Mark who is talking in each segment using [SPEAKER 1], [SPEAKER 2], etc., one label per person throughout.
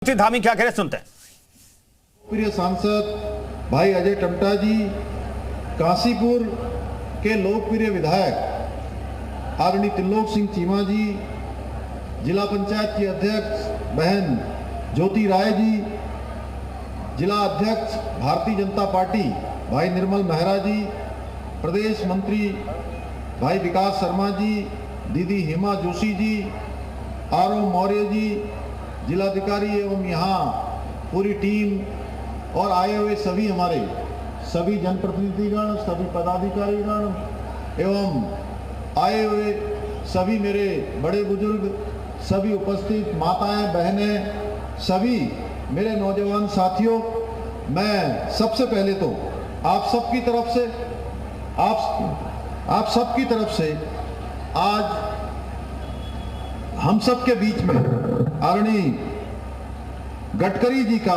[SPEAKER 1] धामी क्या कह रहे सुनते हैं।
[SPEAKER 2] प्रिय सांसद भाई अजय टमटा जी, काशीपुर के लोकप्रिय विधायक आदरणीय त्रिलोक सिंह चीमा जी, जिला पंचायत की अध्यक्ष बहन ज्योति राय जी, जिला अध्यक्ष भारतीय जनता पार्टी भाई निर्मल मेहरा जी, प्रदेश मंत्री भाई विकास शर्मा जी, दीदी हेमा जोशी जी, आर ओ मौर्य जी, जिलाधिकारी एवं यहाँ पूरी टीम और आए हुए सभी हमारे सभी जनप्रतिनिधिगण, सभी पदाधिकारीगण एवं आए हुए सभी मेरे बड़े बुजुर्ग, सभी उपस्थित माताएं बहनें, सभी मेरे नौजवान साथियों, मैं सबसे पहले तो आप सबकी तरफ से आज हम सब के बीच में आदरणीय गडकरी जी का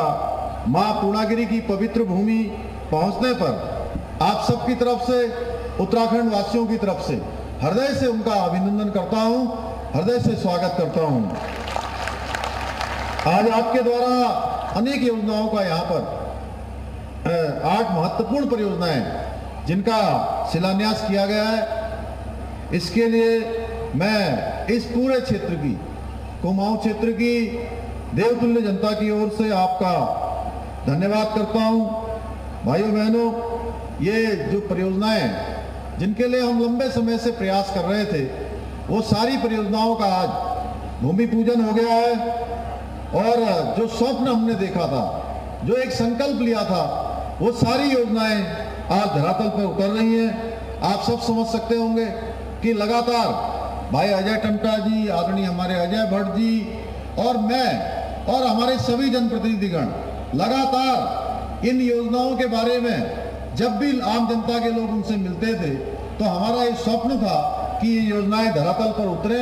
[SPEAKER 2] मां पूर्णागिरी की पवित्र भूमि पहुंचने पर आप सबकी तरफ से, उत्तराखंड वासियों की तरफ से हृदय से उनका अभिनंदन करता हूं, हृदय से स्वागत करता हूं। आज आपके द्वारा अनेक योजनाओं का यहाँ पर 8 महत्वपूर्ण परियोजनाएं जिनका शिलान्यास किया गया है, इसके लिए मैं इस पूरे क्षेत्र की, कुमाऊं क्षेत्र की देवतुल्य जनता की ओर से आपका धन्यवाद करता हूं। भाइयों बहनों, ये जो परियोजनाएं जिनके लिए हम लंबे समय से प्रयास कर रहे थे, वो सारी परियोजनाओं का आज भूमि पूजन हो गया है और जो स्वप्न हमने देखा था, जो एक संकल्प लिया था, वो सारी योजनाएं आज धरातल पर उतर रही हैं। आप सब समझ सकते होंगे कि लगातार भाई अजय टमटा जी, आदरणीय हमारे अजय भट्ट जी और मैं और हमारे सभी जनप्रतिनिधिगण लगातार इन योजनाओं के बारे में जब भी आम जनता के लोग उनसे मिलते थे तो हमारा ये स्वप्न था कि ये योजनाएं धरातल पर उतरे।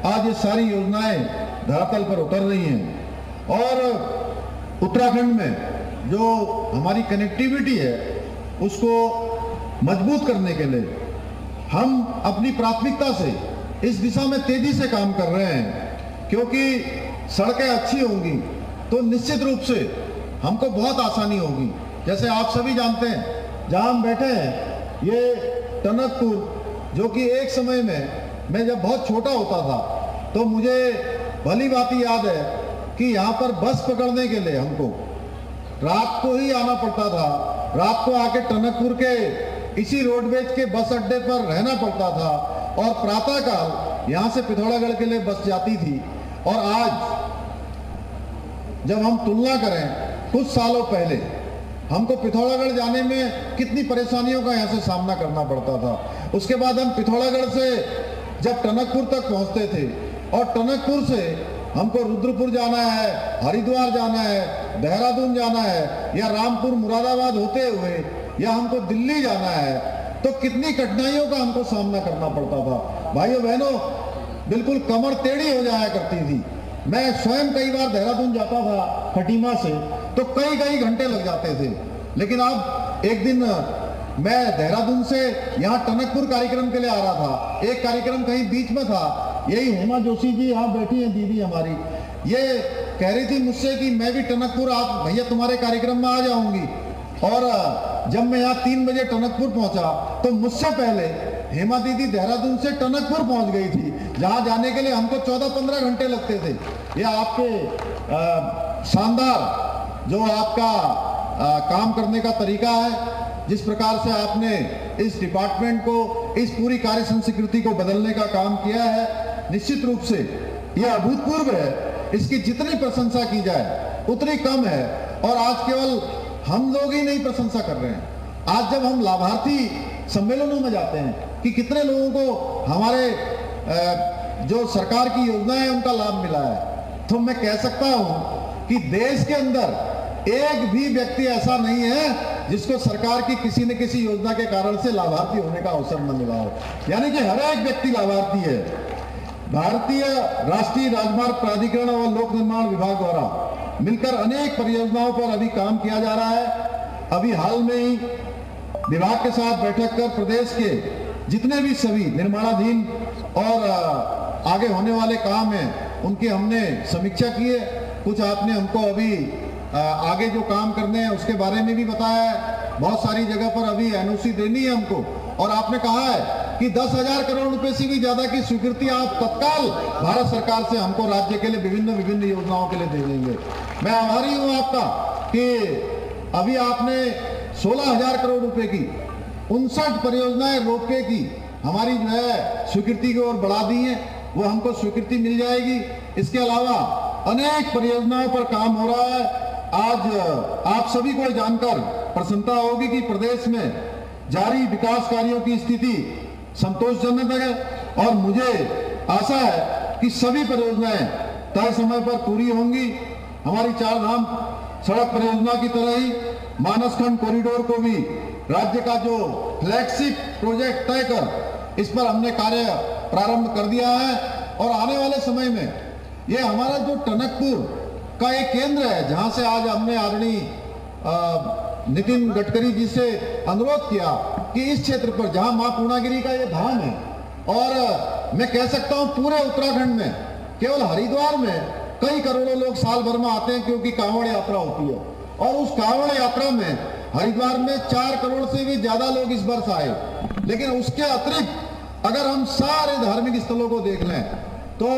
[SPEAKER 2] आज ये सारी योजनाएं धरातल पर उतर रही हैं और उत्तराखंड में जो हमारी कनेक्टिविटी है उसको मजबूत करने के लिए हम अपनी प्राथमिकता से इस दिशा में तेजी से काम कर रहे हैं, क्योंकि सड़कें अच्छी होंगी तो निश्चित रूप से हमको बहुत आसानी होगी। जैसे आप सभी जानते हैं, जहां हम बैठे हैं ये टनकपुर, जो कि एक समय में मैं जब बहुत छोटा होता था तो मुझे भली बात याद है कि यहाँ पर बस पकड़ने के लिए हमको रात को ही आना पड़ता था। रात को आके टनकपुर के इसी रोडवेज के बस अड्डे पर रहना पड़ता था और प्रातःकाल यहाँ से पिथौरागढ़ के लिए बस जाती थी। और आज जब हम तुलना करें कुछ सालों पहले, हमको पिथौरागढ़ जाने में कितनी परेशानियों का यहाँ से सामना करना पड़ता था। उसके बाद हम पिथौरागढ़ से जब टनकपुर तक पहुँचते थे और टनकपुर से हमको रुद्रपुर जाना है, हरिद्वार जाना है, देहरादून जाना है या रामपुर मुरादाबाद होते हुए या हमको दिल्ली जाना है, तो कितनी कठिनाइयों का हमको सामना करना पड़ता था। भाइयों बहनों, बिल्कुल कमर टेढ़ी हो जाया करती थी। मैं स्वयं कई बार देहरादून जाता था खटीमा से तो कई घंटे लग जाते थे। लेकिन अब एक दिन मैं देहरादून से यहाँ टनकपुर कार्यक्रम के लिए आ रहा था, एक कार्यक्रम कहीं बीच में था, यही हेमा जोशी जी यहाँ बैठी हैं, दीदी हमारी, ये कह रही थी मुझसे कि मैं भी टनकपुर, आप भैया तुम्हारे कार्यक्रम में आ जाऊंगी। और जब मैं यहाँ 3 बजे टनकपुर पहुंचा तो मुझसे पहले हेमा दीदी देहरादून से टनकपुर पहुंच गई थी, जहां जाने के लिए हमको 14-15 घंटे लगते थे। ये आपके शानदार जो आपका काम करने का तरीका है, जिस प्रकार से आपने इस डिपार्टमेंट को, इस पूरी कार्य संस्कृति को बदलने का काम किया है, निश्चित रूप से यह अभूतपूर्व है। इसकी जितनी प्रशंसा की जाए उतनी कम है। और आज केवल हम लोग ही नहीं प्रशंसा कर रहे हैं, आज जब हम लाभार्थी सम्मेलनों में जाते हैं कि कितने लोगों को हमारे जो सरकार की योजना है उनका लाभ मिला है, तो मैं कह सकता हूं कि देश के अंदर एक भी व्यक्ति ऐसा नहीं है जिसको सरकार की किसी न किसी योजना के कारण से लाभार्थी होने का अवसर न मिला हो। यानी कि हर एक व्यक्ति लाभार्थी है। भारतीय राष्ट्रीय राजमार्ग प्राधिकरण और लोक निर्माण विभाग द्वारा मिलकर अनेक परियोजनाओं पर अभी काम किया जा रहा है। अभी हाल में ही विभाग के साथ बैठक कर प्रदेश के जितने भी सभी निर्माणाधीन और आगे होने वाले काम हैं उनकी हमने समीक्षा की है कुछ आपने हमको अभी आगे जो काम करने हैं उसके बारे में भी बताया है। बहुत सारी जगह पर अभी एनओसी देनी है हमको, और आपने कहा है कि 10,000 करोड़ रुपए से भी ज्यादा की स्वीकृति आप तत्काल भारत सरकार से हमको राज्य के लिए विभिन्न योजनाओं के लिए दे देंगे। मैं आभारी हूं आपका कि अभी आपने 16,000 करोड़ रुपए की 59 परियोजनाएं रोपवे की हमारी जो है स्वीकृति की ओर बढ़ा दी है, वो हमको स्वीकृति मिल जाएगी। इसके अलावा अनेक परियोजनाओं पर काम हो रहा है। आज आप सभी को जानकर प्रसन्नता होगी कि प्रदेश में जारी विकास कार्यों की स्थिति संतोषजनक है, और मुझे आशा है कि सभी परियोजनाएं तय समय पर पूरी होंगी। हमारी चार धाम सड़क परियोजना की तरह ही मानसखंड कॉरिडोर को भी राज्य का जो फ्लैगशिप प्रोजेक्ट तय कर इस पर हमने कार्य प्रारंभ कर दिया है, और आने वाले समय में ये हमारा जो टनकपुर का एक केंद्र है, जहां से आज हमने आदरणीय नितिन गडकरी जी से अनुरोध किया कि इस क्षेत्र पर जहां मां पूर्णागिरी का ये धाम है, और मैं कह सकता हूं पूरे उत्तराखंड में केवल हरिद्वार में कई करोड़ों लोग साल भर में आते हैं, क्योंकि कांवड़ यात्रा होती है, और उस कांवड़ यात्रा में हरिद्वार में 4 करोड़ से भी ज्यादा लोग इस वर्ष आए। लेकिन उसके अतिरिक्त अगर हम सारे धार्मिक स्थलों को देख लें तो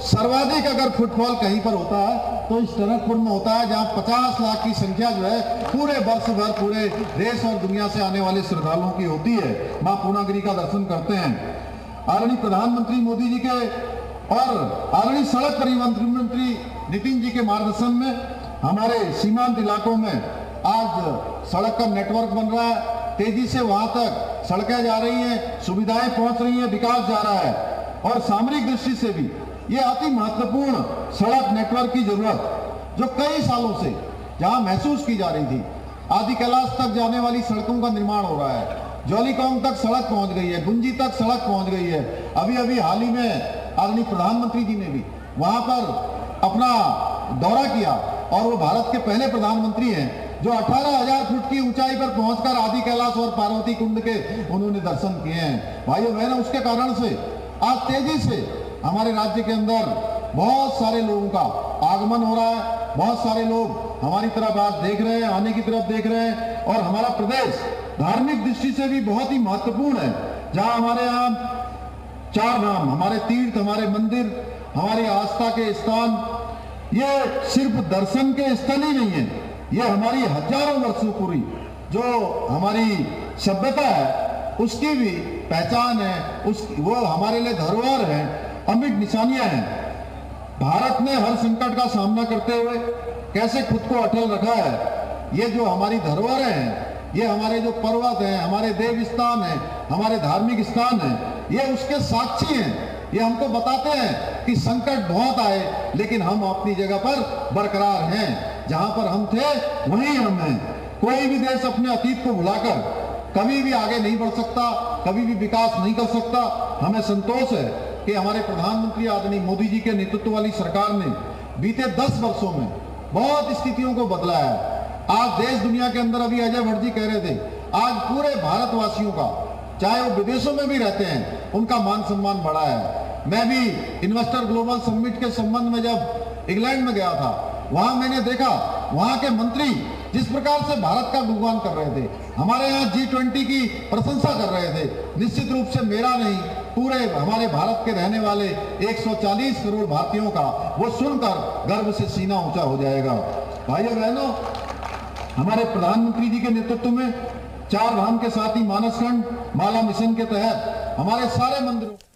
[SPEAKER 2] सर्वाधिक अगर फुटफॉल कहीं पर होता है तो इस टनकपुर में होता है, जहां 50 लाख की संख्या जो है पूरे वर्ष भर पूरे देश और दुनिया से आने वाले श्रद्धालुओं की होती है, मां पूर्णागिरी का दर्शन करते हैं। आदरणीय प्रधानमंत्री मोदी जी के और आदरणीय सड़क परिवहन मंत्री नितिन जी के मार्गदर्शन में हमारे सीमांत इलाकों में आज सड़क का नेटवर्क बन रहा है, तेजी से वहां तक सड़कें जा रही हैं, सुविधाएं पहुंच रही हैं, विकास जा रहा है। और सामरिक दृष्टि से भी ये अति महत्वपूर्ण सड़क नेटवर्क की जरूरत जो कई सालों से जहां महसूस की जा रही थी, आदि कैलाश तक जाने वाली सड़कों का निर्माण हो रहा है, जौलीकौंग तक सड़क पहुंच गई है, गुंजी तक सड़क पहुंच गई है। अभी हाल ही में आदरणीय प्रधानमंत्री जी ने भी वहां पर अपना दौरा किया, और वो भारत के पहले प्रधानमंत्री हैं जो 18,000 फुट की ऊंचाई पर पहुंचकर आदि कैलाश और पार्वती कुंड के उन्होंने दर्शन किए हैं। भाइयों बहनों, उसके कारण से आज तेजी से हमारे राज्य के अंदर बहुत सारे लोगों का आगमन हो रहा है, बहुत सारे लोग हमारी तरफ आज देख रहे हैं, आने की तरफ देख रहे हैं। और हमारा प्रदेश धार्मिक दृष्टि से भी बहुत ही महत्वपूर्ण है, जहां हमारे यहाँ चार धाम, हमारे तीर्थ, हमारे मंदिर, हमारी आस्था के स्थान, ये सिर्फ दर्शन के स्थल ही नहीं है, ये हमारी हजारों वर्षों पूरी जो हमारी सभ्यता है उसकी भी पहचान है, वो हमारे लिए धरोहर है, अमिट निशानियां हैं। भारत ने हर संकट का सामना करते हुए कैसे खुद को अटल रखा है, ये जो हमारी धरोहर हैं, ये हमारे जो पर्वत हैं, हमारे देव स्थान हैं, हमारे धार्मिक स्थान हैं, ये उसके साक्षी हैं। ये हमको बताते हैं कि संकट बहुत आए लेकिन हम अपनी जगह पर बरकरार हैं, जहां पर हम थे वहीं हम हैं। कोई भी देश अपने अतीत को भुलाकर कभी भी आगे नहीं बढ़ सकता, कभी भी विकास नहीं कर सकता। हमें संतोष है कि हमारे प्रधानमंत्री आदरणीय मोदी जी के नेतृत्व वाली सरकार ने बीते 10 वर्षों में बहुत स्थितियों को बदला है। आज देश दुनिया के अंदर, अभी अजय भट्ट जी कह रहे थे, आज पूरे भारतवासियों का, चाहे वो विदेशों में भी रहते हैं, उनका मान सम्मान बढ़ा है। मैं भी इन्वेस्टर ग्लोबल समिट के संबंध में जब इंग्लैंड में गया था, वहां मैंने देखा वहां के मंत्री जिस प्रकार से भारत का गुणगान कर रहे थे, हमारे यहाँ G20 की प्रशंसा कर रहे थे। निश्चित रूप से मेरा नहीं, पूरे हमारे भारत के रहने वाले 140 करोड़ भारतीयों का वो सुनकर गर्व से सीना ऊंचा हो जाएगा। भाइयों बहनों, हमारे प्रधानमंत्री जी के नेतृत्व में चार धाम के साथ ही मानसखंड माला मिशन के तहत हमारे सारे मंदिरों